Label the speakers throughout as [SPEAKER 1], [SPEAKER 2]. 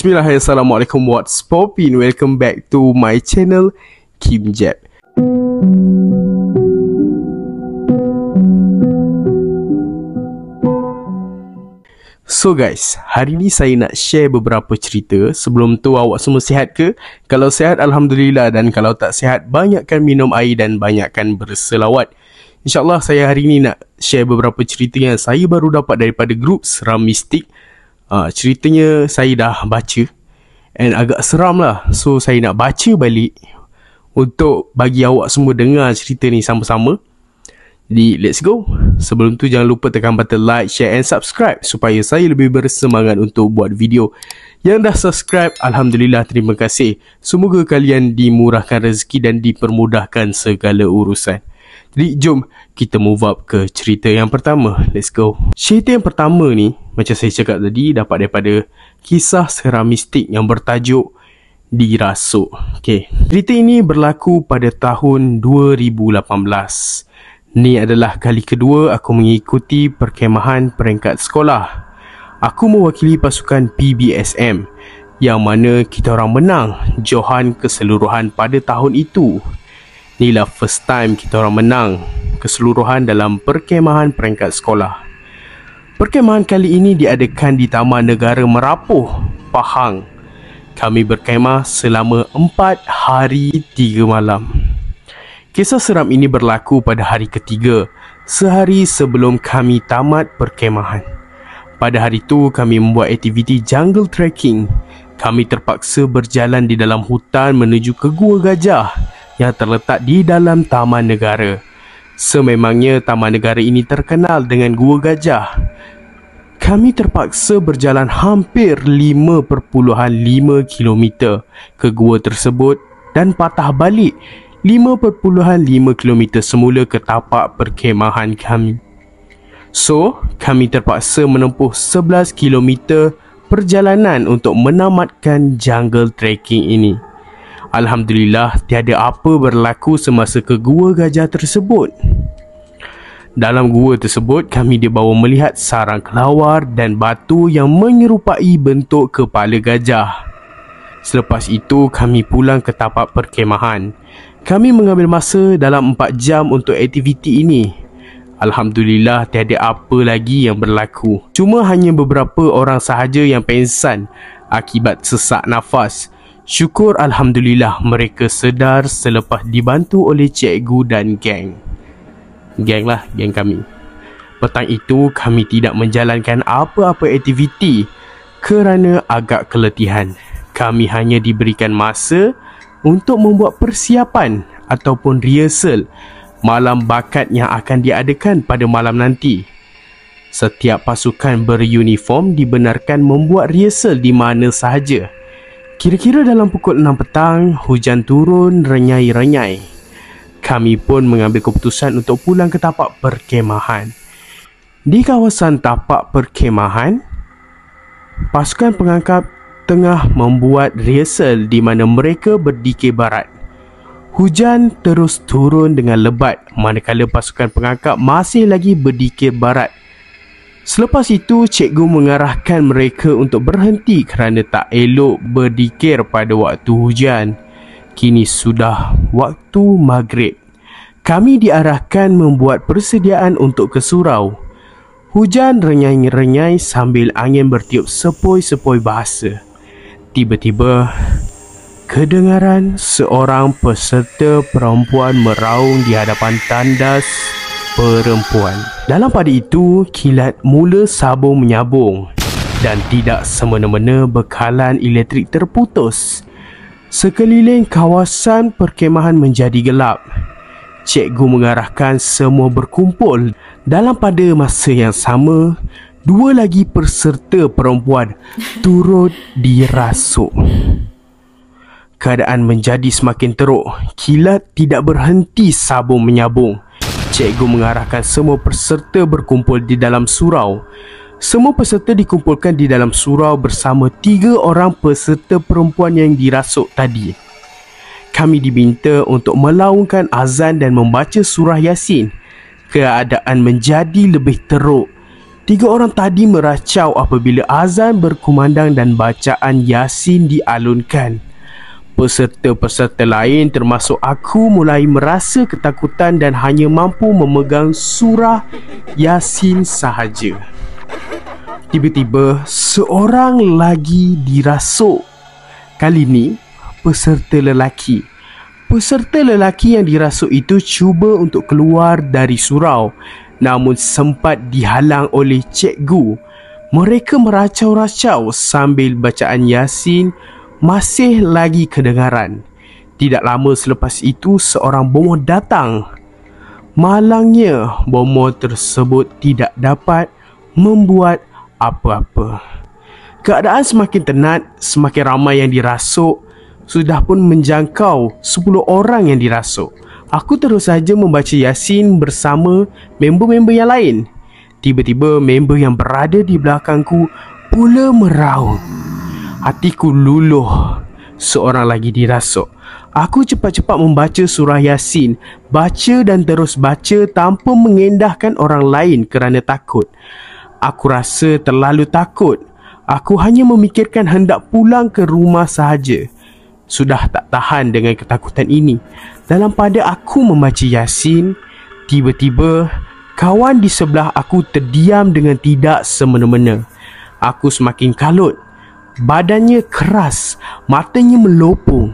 [SPEAKER 1] Bismillahirrahmanirrahim. Assalamualaikum, what's poppin'? Welcome back to my channel Kim Jeb. So guys, hari ni saya nak share beberapa cerita. Sebelum tu, awak semua sihat ke? Kalau sihat, Alhamdulillah. Dan kalau tak sihat, banyakkan minum air dan banyakkan berselawat. InsyaAllah saya hari ni nak share beberapa cerita yang saya baru dapat daripada grup Seram Mistik. Ceritanya saya dah baca and agak seram lah. So saya nak baca balik untuk bagi awak semua dengar cerita ni sama-sama. Jadi let's go. Sebelum tu jangan lupa tekan button like, share and subscribe supaya saya lebih bersemangat untuk buat video. Yang dah subscribe, Alhamdulillah, terima kasih. Semoga kalian dimurahkan rezeki dan dipermudahkan segala urusan. Jadi jom kita move up ke cerita yang pertama. Let's go. Cerita yang pertama ni, macam saya cakap tadi, dapat daripada kisah seram mistik yang bertajuk Dirasuk. Okay. Cerita ini berlaku pada tahun 2018. Ni adalah kali kedua aku mengikuti perkemahan peringkat sekolah. Aku mewakili pasukan PBSM yang mana kita orang menang johan keseluruhan pada tahun itu. Inilah first time kita orang menang keseluruhan dalam perkemahan peringkat sekolah. Perkemahan kali ini diadakan di Taman Negara Merapuh, Pahang. Kami berkemah selama 4 hari 3 malam. Kisah seram ini berlaku pada hari ketiga, sehari sebelum kami tamat perkemahan. Pada hari itu kami membuat aktiviti jungle trekking. Kami terpaksa berjalan di dalam hutan menuju ke Gua Gajah yang terletak di dalam Taman Negara. Sememangnya Taman Negara ini terkenal dengan Gua Gajah. Kami terpaksa berjalan hampir 5.5 km ke gua tersebut dan patah balik 5.5 km semula ke tapak perkemahan kami. So, kami terpaksa menempuh 11 km perjalanan untuk menamatkan jungle trekking ini. Alhamdulillah, tiada apa berlaku semasa ke Gua Gajah tersebut. Dalam gua tersebut, kami dibawa melihat sarang kelawar dan batu yang menyerupai bentuk kepala gajah. Selepas itu, kami pulang ke tapak perkemahan. Kami mengambil masa dalam 4 jam untuk aktiviti ini. Alhamdulillah, tiada apa lagi yang berlaku. Cuma hanya beberapa orang sahaja yang pengsan akibat sesak nafas. Syukur Alhamdulillah mereka sedar selepas dibantu oleh cikgu dan geng. Geng lah, geng kami. Petang itu kami tidak menjalankan apa-apa aktiviti kerana agak keletihan. Kami hanya diberikan masa untuk membuat persiapan ataupun rehearsal malam bakat yang akan diadakan pada malam nanti. Setiap pasukan beruniform dibenarkan membuat rehearsal di mana sahaja. Kira-kira dalam pukul 6 petang, hujan turun renyai-renyai. Kami pun mengambil keputusan untuk pulang ke tapak perkemahan. Di kawasan tapak perkemahan, pasukan pengangkap tengah membuat rehearsal di mana mereka berdikir barat. Hujan terus turun dengan lebat manakala pasukan pengangkap masih lagi berdikir barat. Selepas itu, cikgu mengarahkan mereka untuk berhenti kerana tak elok berdikir pada waktu hujan. Kini sudah waktu maghrib. Kami diarahkan membuat persediaan untuk ke surau. Hujan renyai-renyai sambil angin bertiup sepoi-sepoi bahasa. Tiba-tiba, kedengaran seorang peserta perempuan meraung di hadapan tandas perempuan. Dalam pada itu, kilat mula sabung menyabung dan tidak semena-mena bekalan elektrik terputus. Sekeliling kawasan perkemahan menjadi gelap. Cikgu mengarahkan semua berkumpul. Dalam pada masa yang sama, 2 lagi peserta perempuan turut dirasuk. Keadaan menjadi semakin teruk. Kilat tidak berhenti sabung menyabung. Cikgu mengarahkan semua peserta berkumpul di dalam surau. Semua peserta dikumpulkan di dalam surau bersama 3 orang peserta perempuan yang dirasuk tadi. Kami diminta untuk melaungkan azan dan membaca surah Yasin. Keadaan menjadi lebih teruk. Tiga orang tadi meracau apabila azan berkumandang dan bacaan Yasin dialunkan. Peserta-peserta lain termasuk aku mulai merasa ketakutan dan hanya mampu memegang surah Yasin sahaja. Tiba-tiba seorang lagi dirasuk. Kali ni peserta lelaki. Peserta lelaki yang dirasuk itu cuba untuk keluar dari surau, namun sempat dihalang oleh cikgu. Mereka meracau-racau sambil bacaan Yasin masih lagi kedengaran. Tidak lama selepas itu seorang bomoh datang. Malangnya bomoh tersebut tidak dapat membuat apa-apa. Keadaan semakin tenat, semakin ramai yang dirasuk. Sudah pun menjangkau 10 orang yang dirasuk. Aku terus saja membaca Yasin bersama member-member yang lain. Tiba-tiba member yang berada di belakangku pula meraung. Hatiku luluh. Seorang lagi dirasuk. Aku cepat-cepat membaca surah Yasin. Baca dan terus baca tanpa mengendahkan orang lain kerana takut. Aku rasa terlalu takut. Aku hanya memikirkan hendak pulang ke rumah sahaja. Sudah tak tahan dengan ketakutan ini. Dalam pada aku membaca Yasin, tiba-tiba kawan di sebelah aku terdiam dengan tidak semena-mena. Aku semakin kalut. Badannya keras, matanya melopong.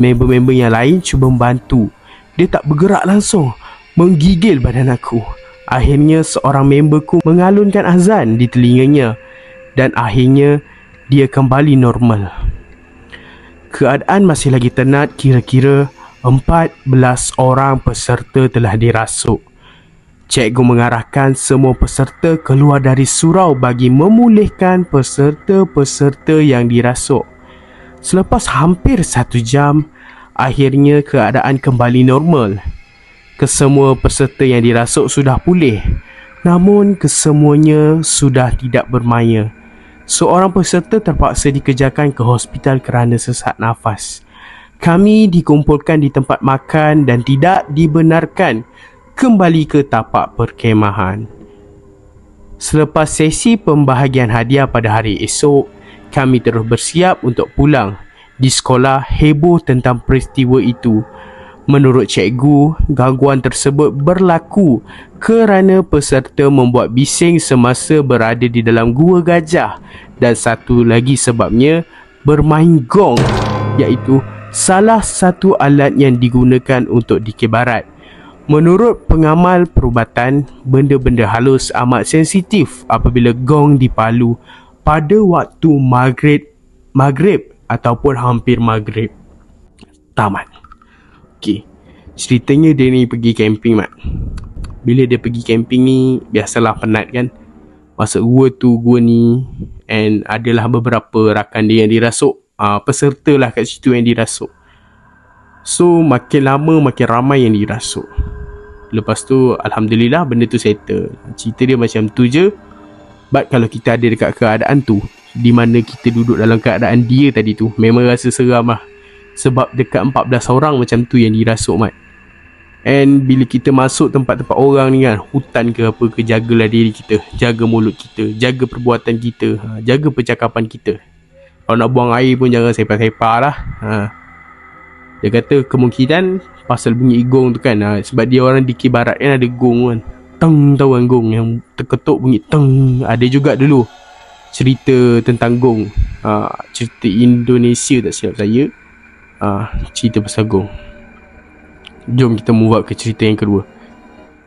[SPEAKER 1] Member-member yang lain cuba membantu. Dia tak bergerak langsung, menggigil badan aku. Akhirnya seorang memberku mengalunkan azan di telinganya dan akhirnya dia kembali normal. Keadaan masih lagi tenat, kira-kira 14 orang peserta telah dirasuk. Cikgu mengarahkan semua peserta keluar dari surau bagi memulihkan peserta-peserta yang dirasuk. Selepas hampir 1 jam, akhirnya keadaan kembali normal. Kesemua peserta yang dirasuk sudah pulih, namun kesemuanya sudah tidak bermaya. Seorang peserta terpaksa dikejarkan ke hospital kerana sesak nafas. Kami dikumpulkan di tempat makan dan tidak dibenarkan kembali ke tapak perkemahan. Selepas sesi pembahagian hadiah pada hari esok, kami terus bersiap untuk pulang. Di sekolah heboh tentang peristiwa itu. Menurut cikgu, gangguan tersebut berlaku kerana peserta membuat bising semasa berada di dalam gua gajah, dan satu lagi sebabnya bermain gong, iaitu salah satu alat yang digunakan untuk dikir barat. Menurut pengamal perubatan, benda-benda halus amat sensitif apabila gong dipalu pada waktu maghrib ataupun hampir maghrib. Tamat. Okey. Ceritanya dia ni pergi camping, Mat. Bila dia pergi camping ni, biasalah penat kan. Masuk gua tu, gua ni, and adalah beberapa rakan dia yang dirasuk. Peserta lah kat situ yang dirasuk. So makin lama makin ramai yang dirasuk. Lepas tu alhamdulillah benda tu settle. Cerita dia macam tu je. But kalau kita ada dekat keadaan tu, di mana kita duduk dalam keadaan dia tadi tu, memang rasa seram lah. Sebab dekat 14 orang macam tu yang dirasuk, Mat. And bila kita masuk tempat-tempat orang ni kan, hutan ke apa ke, jagalah diri kita. Jaga mulut kita, jaga perbuatan kita, jaga percakapan kita. Kalau nak buang air pun jangan sepah-sepah lah. Dia kata kemungkinan pasal bunyi gong tu kan, sebab dia orang di Kibarat kan ada gong kan. Teng, tahu kan gong yang terketuk bunyi teng. Ada juga dulu cerita tentang gong. Cerita Indonesia tak silap saya. Cerita pasal gong. Jom kita move up ke cerita yang kedua.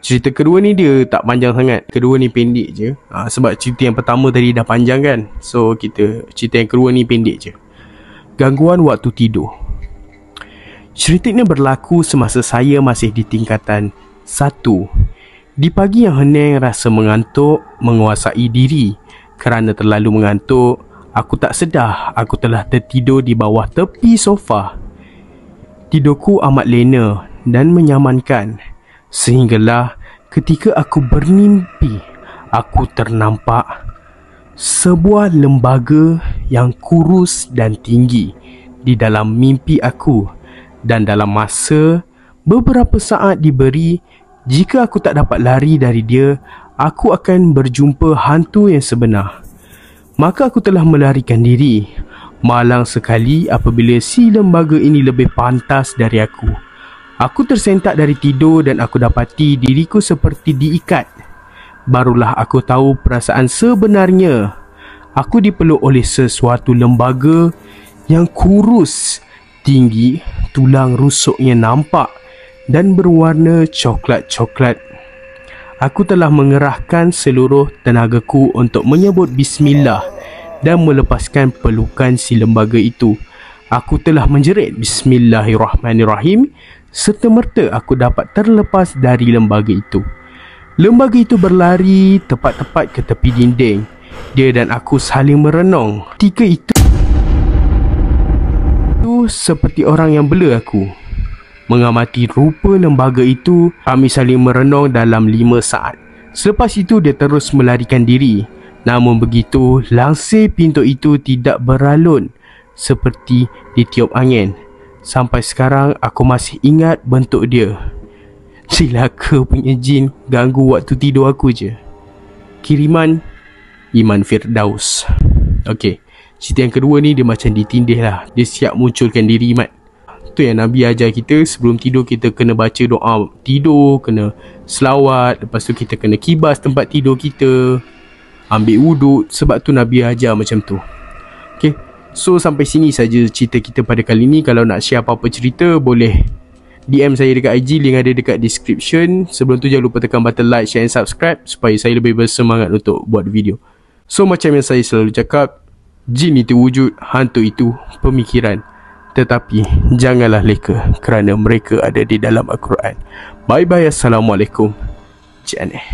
[SPEAKER 1] Cerita kedua ni dia tak panjang sangat. Kedua ni pendek je. Sebab cerita yang pertama tadi dah panjang kan. So cerita yang kedua ni pendek je. Gangguan waktu tidur. Cerita ini berlaku semasa saya masih di tingkatan 1. Di pagi yang hening, rasa mengantuk menguasai diri. Kerana terlalu mengantuk, aku tak sedar aku telah tertidur di bawah tepi sofa. Tidurku amat lena dan menyamankan. Sehinggalah ketika aku bermimpi, aku ternampak sebuah lembaga yang kurus dan tinggi di dalam mimpi aku. Dan dalam masa beberapa saat diberi, jika aku tak dapat lari dari dia, aku akan berjumpa hantu yang sebenar. Maka aku telah melarikan diri. Malang sekali apabila si lembaga ini lebih pantas dari aku. Aku tersentak dari tidur dan aku dapati diriku seperti diikat. Barulah aku tahu perasaan sebenarnya. Aku dipeluk oleh sesuatu lembaga yang kurus, tinggi, tulang rusuknya nampak dan berwarna coklat-coklat. Aku telah mengerahkan seluruh tenagaku untuk menyebut bismillah dan melepaskan pelukan si lembaga itu. Aku telah menjerit bismillahirrahmanirrahim. Serta-merta aku dapat terlepas dari lembaga itu. Lembaga itu berlari tepat-tepat ke tepi dinding. Dia dan aku saling merenung. Ketika itu seperti orang yang bela aku. Mengamati rupa lembaga itu, kami saling merenung dalam 5 saat. Selepas itu dia terus melarikan diri. Namun begitu, langsir pintu itu tidak beralun seperti ditiup angin. Sampai sekarang aku masih ingat bentuk dia. Celaka punya jin, ganggu waktu tidur aku je. Kiriman Iman Firdaus. Okey, cerita yang kedua ni dia macam ditindih lah. Dia siap munculkan diri, Mat. Tu yang Nabi ajar kita, sebelum tidur kita kena baca doa tidur, kena selawat. Lepas tu kita kena kibas tempat tidur kita, ambil wuduk. Sebab tu Nabi ajar macam tu. Okey, so sampai sini saja cerita kita pada kali ni. Kalau nak share apa-apa cerita, boleh DM saya dekat IG, link ada dekat description. Sebelum tu jangan lupa tekan button like, share and subscribe supaya saya lebih bersemangat untuk buat video. So macam yang saya selalu cakap, jin itu wujud, hantu itu pemikiran. Tetapi janganlah leka kerana mereka ada di dalam Al-Quran. Bye bye, Assalamualaikum. Cik Aneh.